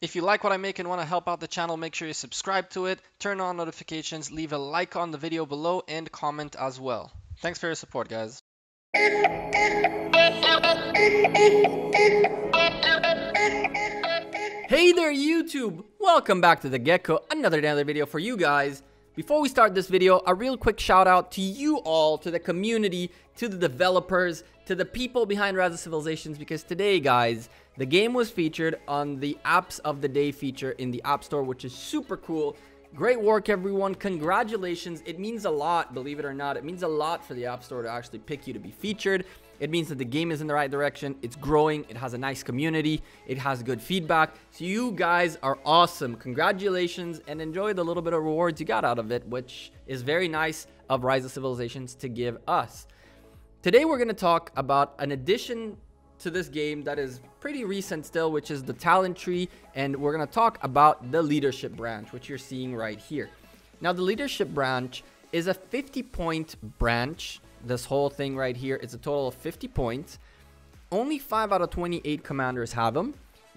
If you like what I make and want to help out the channel, make sure you subscribe to it, turn on notifications, leave a like on the video below, and comment as well. Thanks for your support, guys. Hey there YouTube! Welcome back to the Gekko, another daily video for you guys. Before we start this video, a real quick shout out to you all, to the community, to the developers, to the people behind Rise of Civilizations, because today guys, the game was featured on the Apps of the Day feature in the App Store, which is super cool. Great work everyone, congratulations. It means a lot, believe it or not. It means a lot for the App Store to actually pick you to be featured. It means that the game is in the right direction. It's growing. It has a nice community. It has good feedback. So you guys are awesome. Congratulations and enjoy the little bit of rewards you got out of it, which is very nice of Rise of Civilizations to give us. Today we're going to talk about an addition to this game that is pretty recent still, which is the talent tree, and we're going to talk about the leadership branch, which you're seeing right here. Now the leadership branch is a 50-point branch. This whole thing right here is a total of 50 points. Only 5 out of 28 commanders have them.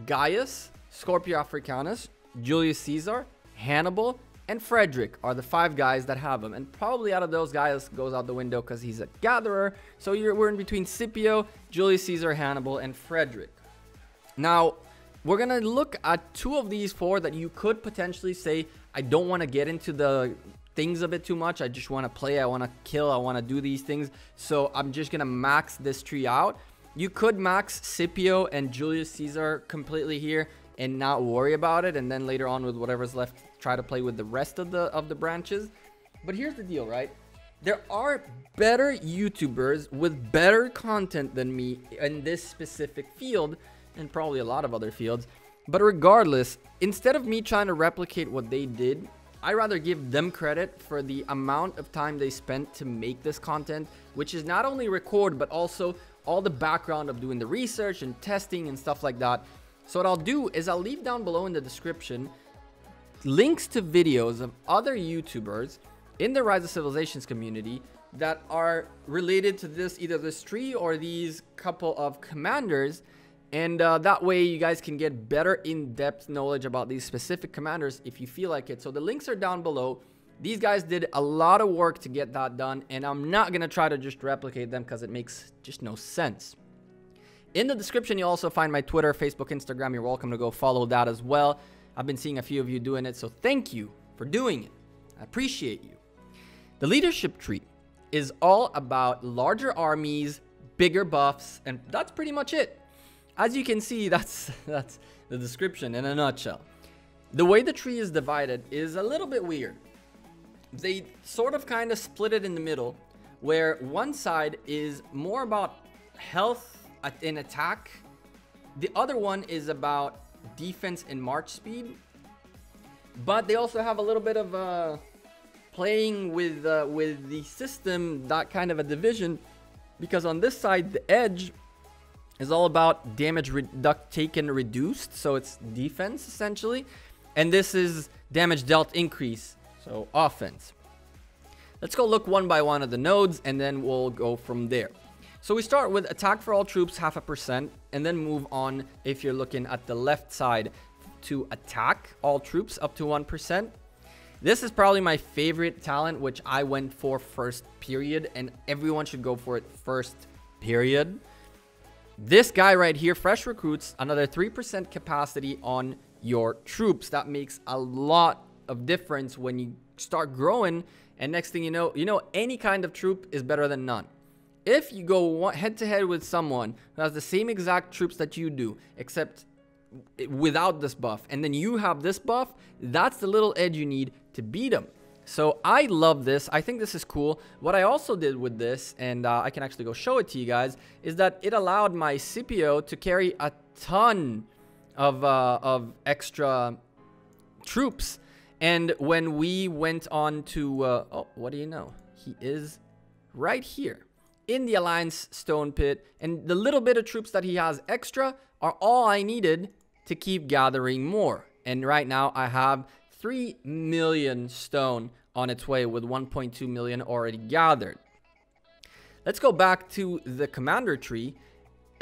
Gaius, Scipio Africanus, Julius Caesar, Hannibal, and Fredrick are the 5 guys that have them. And probably out of those, Gaius goes out the window because he's a gatherer. So we're in between Scipio, Julius Caesar, Hannibal, and Fredrick. Now, we're going to look at 2 of these 4 that you could potentially say, I don't want to get into the things of it too much. I just want to play, I want to kill, I want to do these things. So I'm just going to max this tree out. You could max Scipio and Julius Caesar completely here and not worry about it. And then later on with whatever's left, try to play with the rest of the branches. But here's the deal, right? There are better YouTubers with better content than me in this specific field and probably a lot of other fields. But regardless, instead of me trying to replicate what they did, I rather give them credit for the amount of time they spent to make this content, which is not only record, but also all the background of doing the research and testing and stuff like that. So what I'll do is I'll leave down below in the description links to videos of other YouTubers in the Rise of Civilizations community that are related to this, either this tree or these couple of commanders. And that way you guys can get better in-depth knowledge about these specific commanders if you feel like it. So the links are down below. These guys did a lot of work to get that done, and I'm not going to try to just replicate them because it makes just no sense. In the description, you'll also find my Twitter, Facebook, Instagram. You're welcome to go follow that as well. I've been seeing a few of you doing it, so thank you for doing it. I appreciate you. The leadership tree is all about larger armies, bigger buffs, and that's pretty much it. As you can see, that's the description in a nutshell. The way the tree is divided is a little bit weird. They sort of kind of split it in the middle, where one side is more about health in attack. The other one is about defense and march speed. But they also have a little bit of playing with the system, that kind of a division, because on this side, the edge is all about damage taken reduced, so it's defense essentially, and this is damage dealt increase, so offense. Let's go look one by one at the nodes and then we'll go from there. So we start with attack for all troops 0.5%, and then move on if you're looking at the left side to attack all troops up to 1%. This is probably my favorite talent, which I went for first period, and everyone should go for it first period. This guy right here, fresh recruits, another 3% capacity on your troops. That makes a lot of difference when you start growing, and next thing you know any kind of troop is better than none. If you go head to head with someone who has the same exact troops that you do, except without this buff, and then you have this buff, that's the little edge you need to beat them. So I love this. I think this is cool. What I also did with this, and I can actually go show it to you guys, is that it allowed my Scipio to carry a ton of extra troops. And when we went on to, oh, what do you know? He is right here in the Alliance Stone Pit. And the little bit of troops that he has extra are all I needed to keep gathering more. And right now I have 3 million stone on its way with 1.2 million already gathered. Let's go back to the commander tree.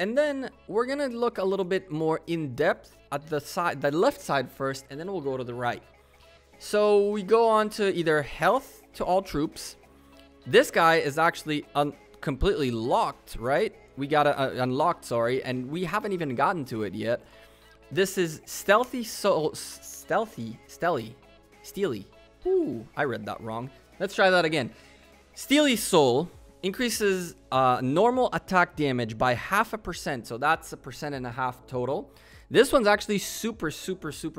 And then we're gonna look a little bit more in depth at the left side first, and then we'll go to the right. So we go on to either health to all troops. This guy is actually completely locked, right? We got unlocked, sorry, and we haven't even gotten to it yet. This is stealthy. Ooh, I read that wrong. Let's try that again. Steely Soul increases normal attack damage by 0.5%, so that's 1.5% total. This one's actually super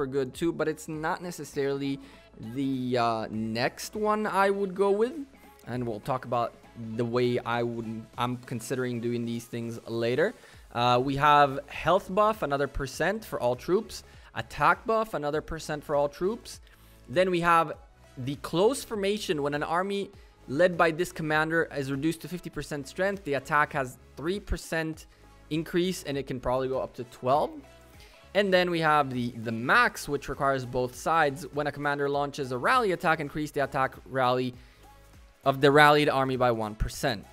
good too, but it's not necessarily the next one I would go with, and we'll talk about the way I'm considering doing these things later. We have health buff, another % for all troops. Attack buff, another % for all troops. Then we have the close formation. When an army led by this commander is reduced to 50% strength, the attack has 3% increase, and it can probably go up to 12. And then we have the max, which requires both sides. When a commander launches a rally attack, increase the attack rally of the rallied army by 1%.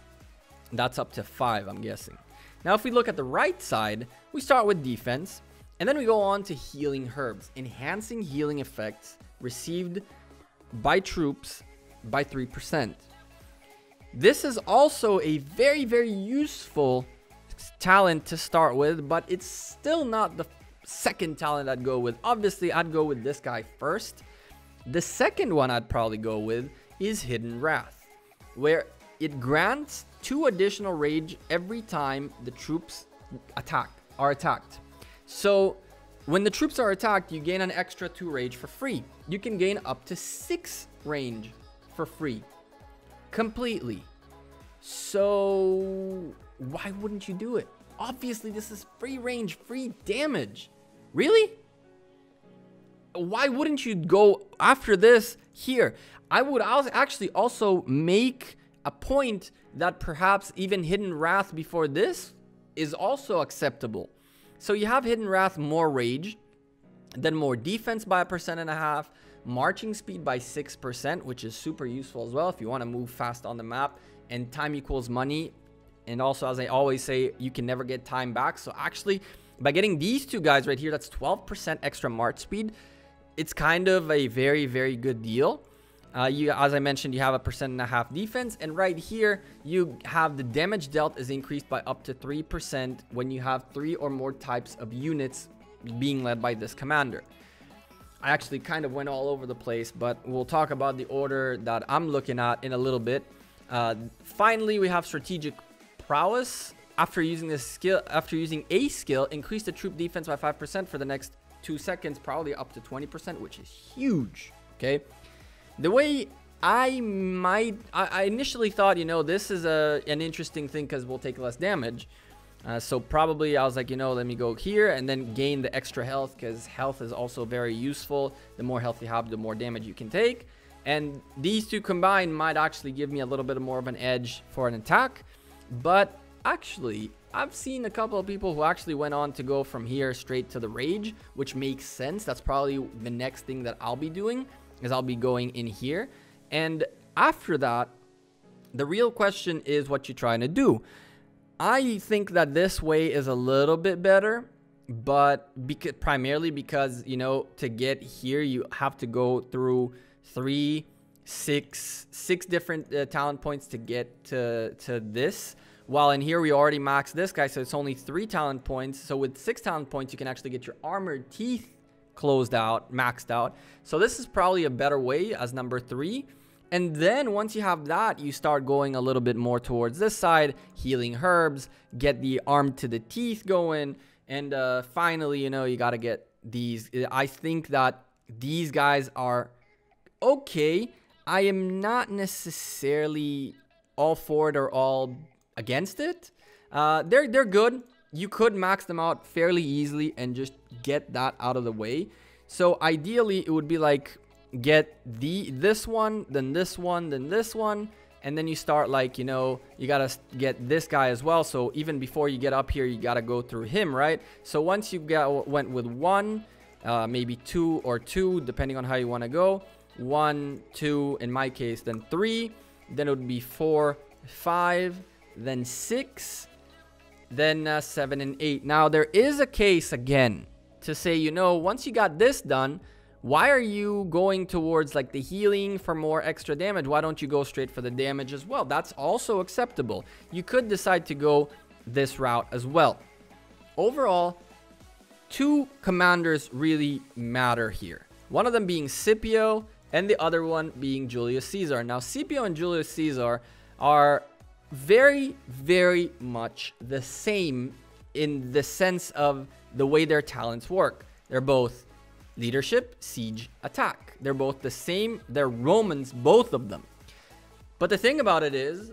That's up to 5, I'm guessing. Now, if we look at the right side, we start with defense, and then we go on to healing herbs, enhancing healing effects received by troops by 3%. This is also a very useful talent to start with, but it's still not the second talent I'd go with. Obviously, I'd go with this guy first. The second one I'd probably go with is Hidden Wrath, where it grants 2 additional rage every time the troops are attacked. So when the troops are attacked, you gain an extra 2 rage for free. You can gain up to 6 range for free completely. So why wouldn't you do it? Obviously, this is free range, free damage. Really? Why wouldn't you go after this here? I would actually also make a point that perhaps even Hidden Wrath before this is also acceptable. So you have Hidden Wrath, more rage, then more defense by 1.5%, marching speed by 6%, which is super useful as well if you want to move fast on the map, and time equals money. And also, as I always say, you can never get time back. So actually, by getting these 2 guys right here, that's 12% extra march speed. It's kind of a very good deal. As I mentioned, you have 1.5% defense, and right here you have the damage dealt is increased by up to 3% when you have 3 or more types of units being led by this commander. I actually kind of went all over the place, but we'll talk about the order that I'm looking at in a little bit. Finally, we have strategic prowess. After using a skill, increase the troop defense by 5% for the next 2 seconds, probably up to 20%, which is huge. Okay. The way I initially thought, this is an interesting thing because we'll take less damage. So probably I was like, let me go here and then gain the extra health, because health is also very useful. The more health you have, the more damage you can take. And these 2 combined might actually give me a little bit more of an edge for an attack. But actually, I've seen a couple of people who actually went on to go from here straight to the rage, which makes sense. That's probably the next thing that I'll be doing, is I'll be going in here. And after that, the real question is what you're trying to do. I think that this way is a little bit better, but primarily because, to get here, you have to go through 6 different talent points to get to this. While in here, we already maxed this guy, so it's only 3 talent points. So with 6 talent points, you can actually get your armored teeth maxed out. So this is probably a better way as number 3. And then once you have that, you start going a little bit more towards this side, healing herbs, get the arm to the teeth going. And finally, you got to get these. I think that these guys are okay. I am not necessarily all for it or all against it. They're good. You could max them out fairly easily and just get that out of the way. So ideally, it would be like get this one, then this one, then this one, and then you start like, you gotta get this guy as well. So even before you get up here, you gotta go through him, right? So once you went with 1, maybe 2 or 2, depending on how you want to go, 1, 2 in my case, then 3, then it would be 4, 5, then 6, then 7 and 8. Now, there is a case, again, to say, you know, once you got this done, why are you going towards like the healing for more extra damage? Why don't you go straight for the damage as well? That's also acceptable. You could decide to go this route as well. Overall, 2 commanders really matter here. One of them being Scipio and the other one being Julius Caesar. Now, Scipio and Julius Caesar are very, very much the same in the sense of the way their talents work. They're both leadership, siege, attack. They're both the same. They're Romans, both of them. But the thing about it is,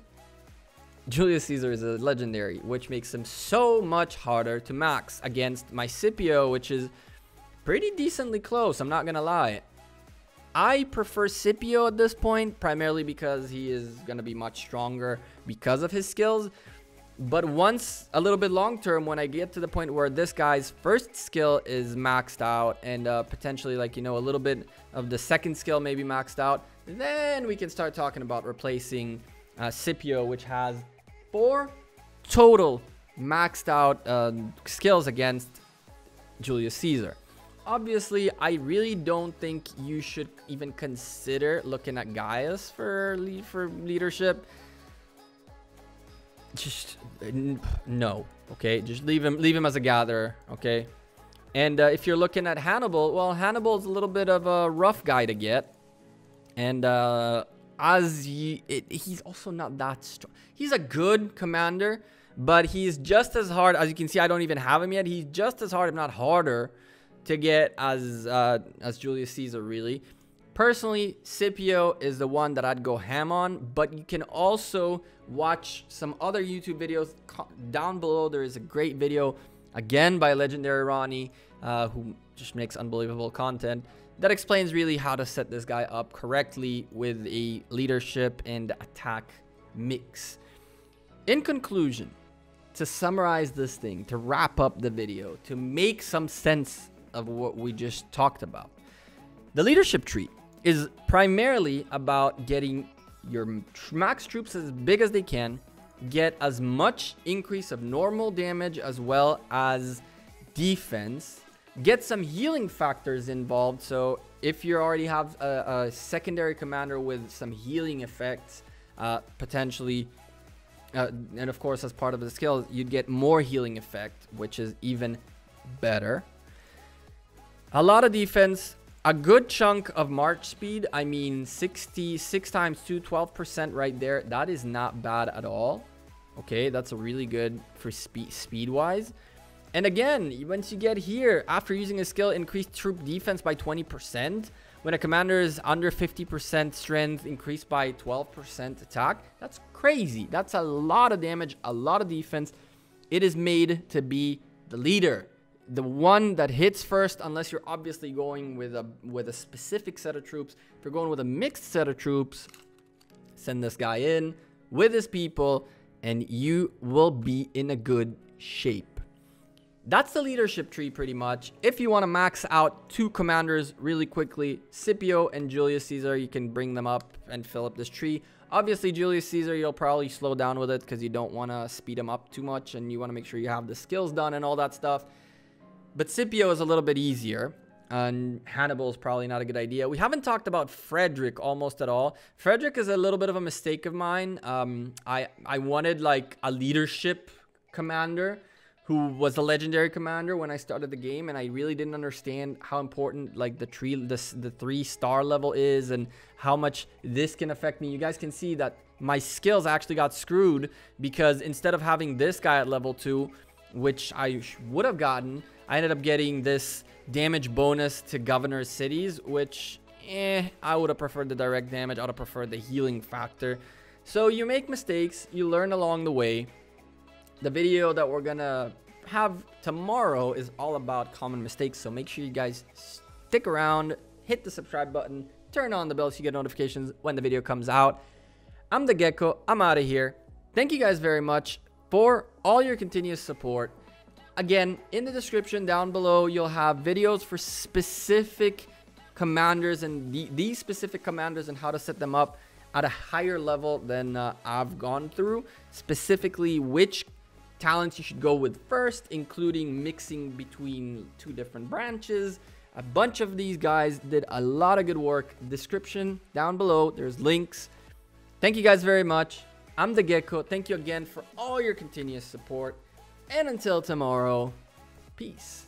Julius Caesar is a legendary, which makes him so much harder to max against my Scipio, which is pretty decently close, I'm not gonna lie. I prefer Scipio at this point, primarily because he is gonna be much stronger because of his skills. But once, a little bit long term, when I get to the point where this guy's first skill is maxed out and potentially, like, you know, a little bit of the second skill maybe maxed out, then we can start talking about replacing Scipio, which has 4 total maxed out skills against Julius Caesar. Obviously, I really don't think you should even consider looking at Gaius for leadership. Just no, okay? Just leave him as a gatherer, okay? And if you're looking at Hannibal, well, Hannibal's a little bit of a rough guy to get, and he's also not that strong. He's a good commander, but he's just as hard. As you can see, I don't even have him yet. He's just as hard, if not harder, to get as Julius Caesar, really. Personally, Scipio is the one that I'd go ham on, but you can also watch some other YouTube videos. Down below, there is a great video, again, by Legendary Ronnie, who just makes unbelievable content, that explains really how to set this guy up correctly with a leadership and attack mix. In conclusion, to summarize this thing, to wrap up the video, to make some sense of what we just talked about, the leadership tree is primarily about getting your max troops as big as they can, get as much increase of normal damage as well as defense, get some healing factors involved. So if you already have a secondary commander with some healing effects, potentially, and of course as part of the skill, you'd get more healing effect, which is even better. A lot of defense, a good chunk of march speed. I mean, 66 times 2, 12% right there. That is not bad at all. Okay, that's a really good for speed wise. And again, once you get here, after using a skill, increased troop defense by 20%. When a commander is under 50% strength, increased by 12% attack. That's crazy. That's a lot of damage, a lot of defense. It is made to be the leader, the one that hits first, unless you're obviously going with a specific set of troops. If you're going with a mixed set of troops, send this guy in with his people, and you will be in a good shape. That's the leadership tree pretty much. If you want to max out 2 commanders really quickly, Scipio and Julius Caesar, you can bring them up and fill up this tree. Obviously, Julius Caesar, you'll probably slow down with it because you don't want to speed him up too much, and you want to make sure you have the skills done and all that stuff. But Scipio is a little bit easier, and Hannibal is probably not a good idea. We haven't talked about Fredrick almost at all. Fredrick is a little bit of a mistake of mine. I wanted like a leadership commander who was a legendary commander when I started the game, and I really didn't understand how important like the 3-star level is and how much this can affect me. You guys can see that my skills actually got screwed because instead of having this guy at level 2, which I would have gotten, I ended up getting this damage bonus to governor's cities, which I would have preferred the direct damage. I would have preferred the healing factor. So you make mistakes, you learn along the way. The video that we're gonna have tomorrow is all about common mistakes, so make sure you guys stick around, hit the subscribe button, turn on the bell so you get notifications when the video comes out. I'm the Gekko, I'm out of here. Thank you guys very much for all your continuous support. Again, in the description down below, you'll have videos for specific commanders and these specific commanders and how to set them up at a higher level than I've gone through. Specifically, which talents you should go with first, including mixing between 2 different branches. A bunch of these guys did a lot of good work. Description down below, there's links. Thank you guys very much. I'm the Gekko. Thank you again for all your continuous support. And until tomorrow, peace.